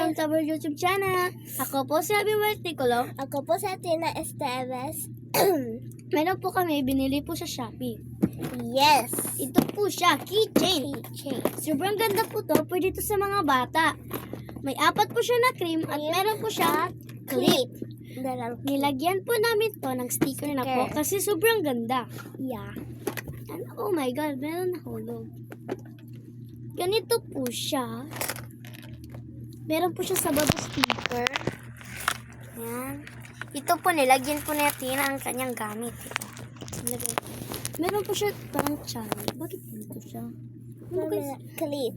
welcome to our YouTube channel. Ako po si Abby Marticulo. Ako po si Tina Esteves. Meron po kami, binili po sa Shopee. Yes. Ito po siya, keychain. Sobrang ganda po to, pwede to sa mga bata. May 4 po siya na cream at meron po siya clip. Nilagyan po namin to ng sticker na po kasi sobrang ganda. Yeah. And oh my god, meron na hulog. Ganito po siya. Meron po siya sa baba sticker. Yan. Ito po, nilagyan po natin ang kanyang gamit. Ito. Meron po siya parang channel. Bakit dito siya? Ano guys? Clip.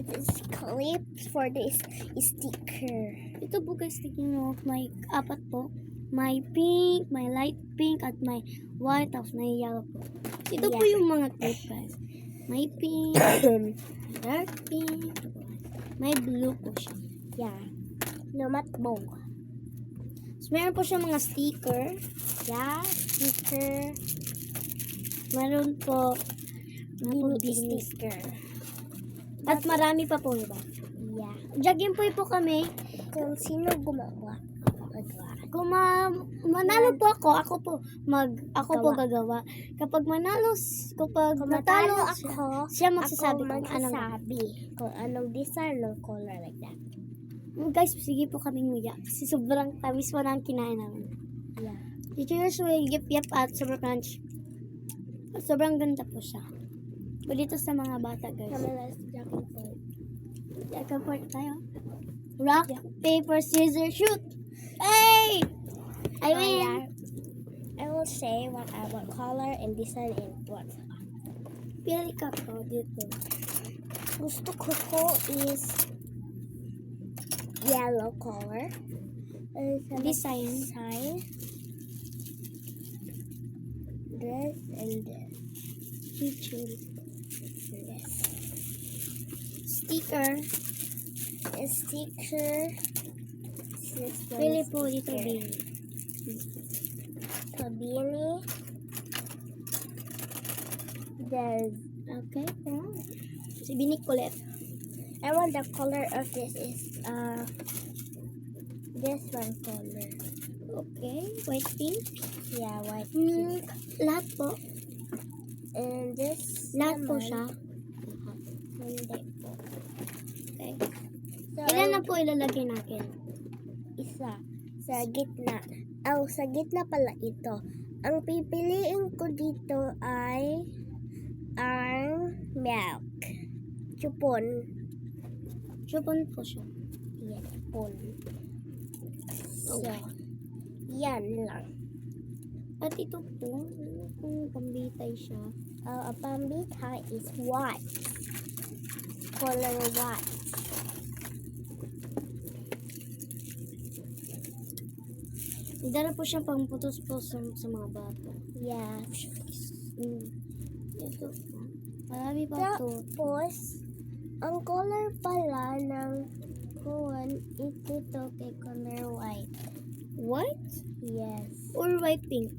It is clip for this sticker. Ito po guys, tignan mo. May 4 po. May pink, may light pink, at may white, tapos may yellow po. Ito po yung mga clip guys. May pink, may dark pink, may blue po siya. Yeah. Lumatbong. So, meron po siya mga sticker. Yeah. Sticker. Meron po Mini sticker. at marami pa po iba. Yeah. Jagin po kami. Kung sino gumawa. Kung manalo po ako po gagawa. Kapag manalo, Kung matalo siya, ako, siya magsasabi ako kung anong kung anong design ng color like that. guys, sige po kaming muya kasi sobrang tamis po na ang kinain namin. Yeah. Teachers will yip at super crunch. Sobrang ganda po siya. Po dito sa mga bata guys. Jacket po tayo. Rock, paper, scissors, shoot! Hey! I win! I will say what I want color and design and what. Pili ka po dito. Gusto ko is yellow color. Design. This and this. Feature. This. Sticker. A sticker. Pili po dito din. Kabini. There's Okay po. Si Binik ulit. I want the color of this is this one color. Okay. White pink. Yeah, white Pink. Lahat po. and this Lahat po naman, siya. hindi po. Okay. So, Ilan na po ilalagay natin? isa sa gitna. Sa gitna pala ito. Ang pipiliin ko dito ay ang milk. Chupon. Chupon po siya. Yan, chupon. So, Okay. yan lang. At ito po, kung pambitay siya. Ang pambita is white. Color white. Dala po siya pang putos po sa mga bata. Yeah. Ito po. Marami pa to. Tapos, ang color pala ng kuwan, ito to kay color white. White? Yes. Or white pink?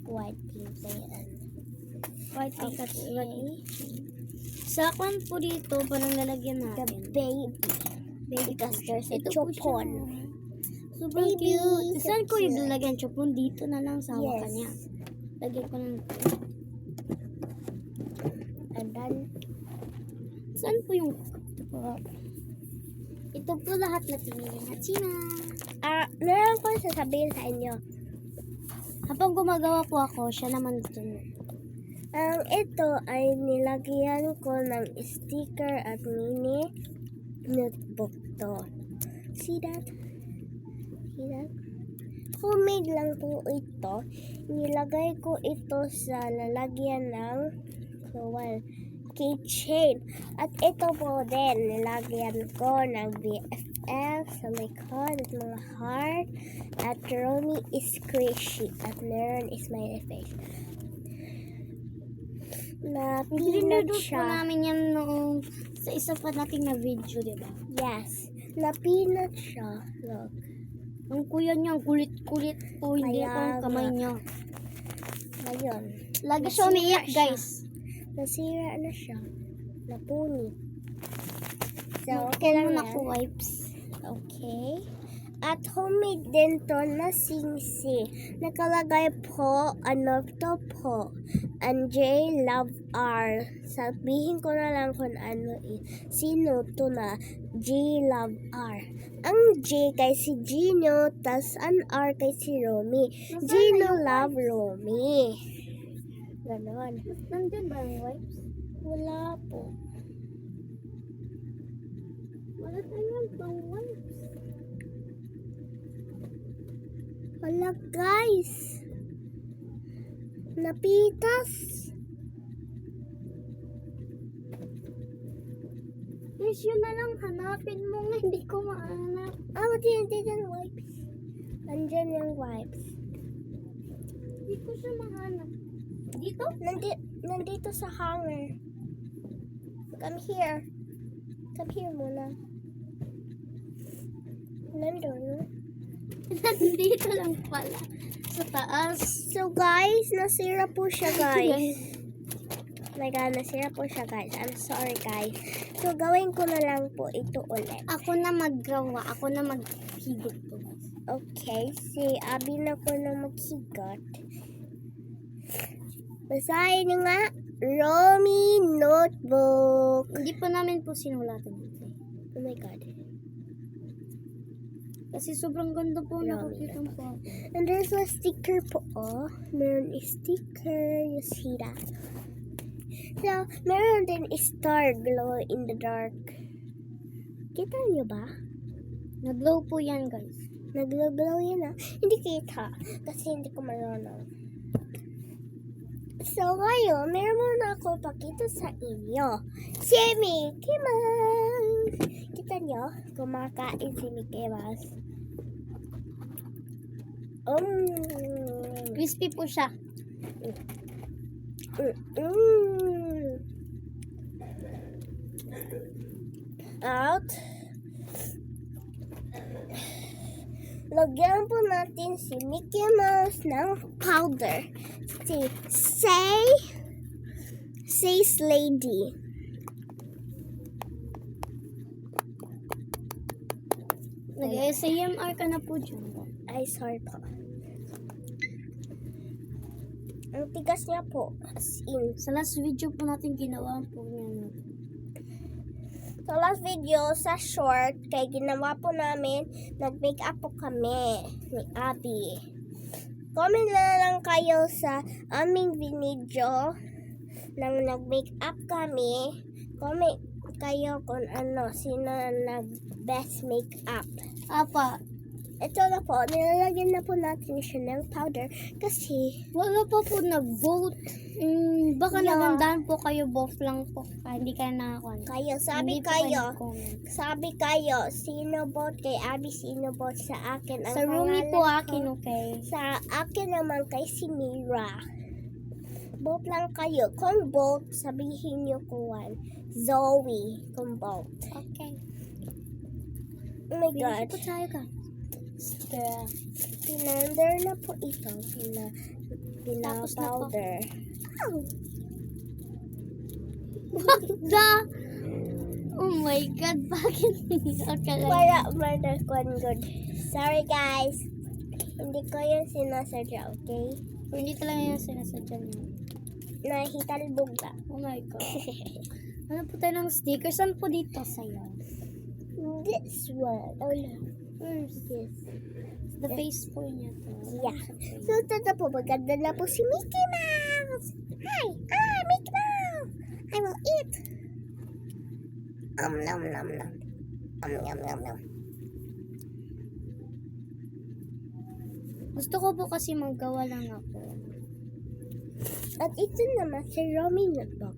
White pink na yan. White pink at Okay. white. Sa kwan po dito, parang lalagyan The natin. baby. Because there's a Ito po chupon. siya. Sobrang Baby, cute. Saan ko cute. ilalagyan chupon? Dito na lang sa hawakan niya. Yes. Lagyan ko lang. And then, Saan po yung ito po? Ito po lahat na pinili na China. meron ko sasabihin sa inyo. Habang gumagawa po ako, siya naman dun. Ang ito ay nilagyan ko ng sticker at mini notebook to. See that? See that? Homemade lang po ito. Nilagay ko ito sa lalagyan ng keychain. At ito po din, nilagyan ko ng BFF sa likod at mga heart. At Romy is squishy. At meron is my face. Pinindot Napinat po siya. namin yan noong sa isa pa nating na video, diba? Yes. Napinat siya. Look. Ang kuya niya, ang kulit-kulit po, hindi Kaya po ang kamay nga. niya. Ngayon. Lagi siya umiiyak, Nasira siya. guys. Nasira na siya. Napunit. So, okay lang Muna yan. ko wipes. Okay. At homemade din to na singsi. Nakalagay po, ano to po, and J Love R. Sabihin ko na lang kung ano sino to na J Love R. Ang J kay si Gino, tas ang R kay si Romy. Gino Love Romy. Ganon. Nandun ba yung wipes? Wala po. Wala tayong pang wipes. Wala guys. Napitas. Yes, yun na lang. Hanapin mo nga. Hindi ko mahanap. Ba't yan wipes? Nandyan yung wipes. Hindi ko siya mahanap. Dito? Nandito sa hanger. Come here. Come here muna. Nandun. Nandito lang pala. Sa taas. So guys, nasira po siya guys. Oh my God, nasira po siya guys. I'm sorry guys. So gawin ko na lang po ito ulit. Ako na maggawa. Ako na maghigot to. Okay, si Abby na po na maghigot. Basahin nyo nga. Romy Notebook. Hindi pa namin po sinulatan ito. Oh my God. Kasi sobrang ganda po Romy nakakita po. And there's a sticker po. Oh, meron sticker. You see that? So, meron din star glow in the dark. Kita niyo ba? Nag-glow po yan, guys. Nag-glow yan ah. Hindi kita. Kasi hindi ko marunong. So, ngayon, meron muna ako pakita sa inyo. Si Mickey Mouse. Kita niyo? Kumakain si Mickey Mouse. Crispy po siya. Out. Lagyan po natin si Mickey Mouse ng powder. Says Lady. Nag-SAMR ka na po dyan. Ay, sorry po. Ang tigas niya po. As in. Sa last video po natin ginawa po yan. Sa last video, sa short, kay ginawa po namin, nag-makeup po kami ni Abby. Comment na lang kayo sa aming video nang nag-makeup kami. Comment kayo kung ano, sino nag-best makeup. Apa, Ito na po, nilalagyan na po natin siya ng powder kasi wala pa po nag-vote. Baka Yeah. nagandaan po kayo, both lang po. Hindi kayo nakakuha. kayo, sabi Hindi po kayo kayo, nag-comment. sabi kayo, sino vote kay Abby, sino vote sa akin. Ang Sa Rumi pangalan po ko- akin, okay? Sa akin naman kay si Mira. Vote lang kayo. Kung vote, sabihin nyo kuwan. Zoe, kung vote. Okay. Oh my Bilis God. po tayo ka. Sticker. Pinander na po ito. Tapos na po. Pina-powder. What the? Oh my God, bakit okay lang? Wala, murder kwan good. Sorry guys. Hindi ko yan sinasadya, okay? Hindi talaga yung sinasadya niya. Nahitalbog ka. Oh my God. Ano po tayo ng sticker? Saan po dito sa'yo? This one. Oh no. Where's this? The face po niya to. Yeah. So, ito na po. Maganda na po si Mickey Mouse. Hi. Mickey Mouse. I will eat. Nom nom nom. Nom nom. Gusto ko po kasi maggawa lang ako. At ito naman si Romy Notebook.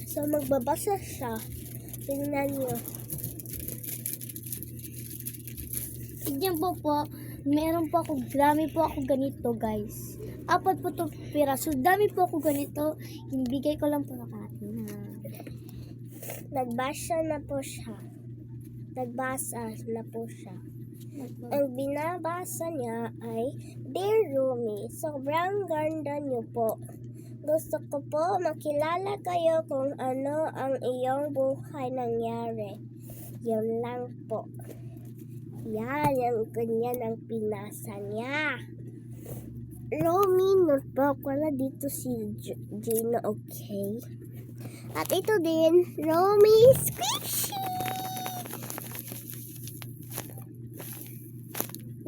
So, magbabasa siya. Tingnan niyo. Tignan po po, meron po ako, dami po ako ganito guys. 4 po to piraso, dami po ako ganito. Ibigay ko lang po na katin ha. Nagbasa na po siya. Ang binabasa niya ay Dear Romy, sobrang ganda niyo po. Gusto ko po makilala kayo kung ano ang iyong buhay nangyari. Yun lang po. Yan, yung ganyan ang pinasa niya. Romy, notebook. Wala dito si Gino, okay? At ito din, Romy Squishy!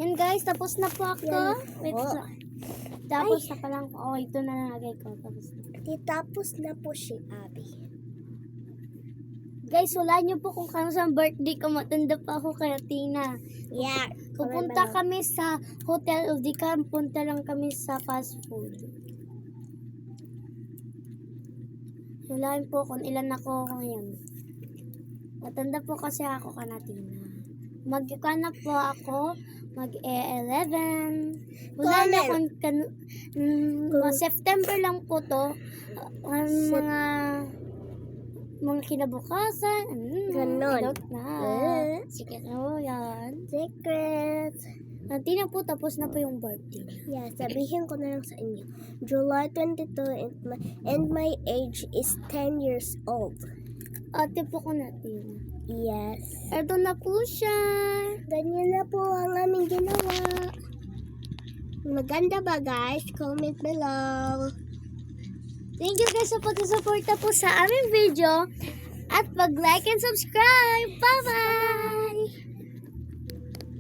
Yan guys, tapos na po ako. Yan Wait, po. tapos na pa lang. Oh, ito na nalagay ko. Tapos na. Tapos na po si Abby. Guys, wala niyo po kung kano sa birthday ko. Matanda pa ako kay Tina. Yeah. Pupunta kami sa hotel o di ka, punta lang kami sa fast food. Walain po kung ilan ako ngayon. Matanda po kasi ako ka na Tina. Magkana po ako, mag-11. Wala na kung September lang po to. Mga kinabukasan. Ganon. I don't know. Sige, yan. Secret. Tina po, tapos na po yung birthday. Yeah, sabihin ko na lang sa inyo. July 22 and my age is 10 years old. Ate po ko na, Tina. Yes. Ito na po siya. Ganyan na po ang aming ginawa. Maganda ba guys? Comment below. Thank you guys sa pag-suporta po sa aming video. At pag-like and subscribe. Bye-bye!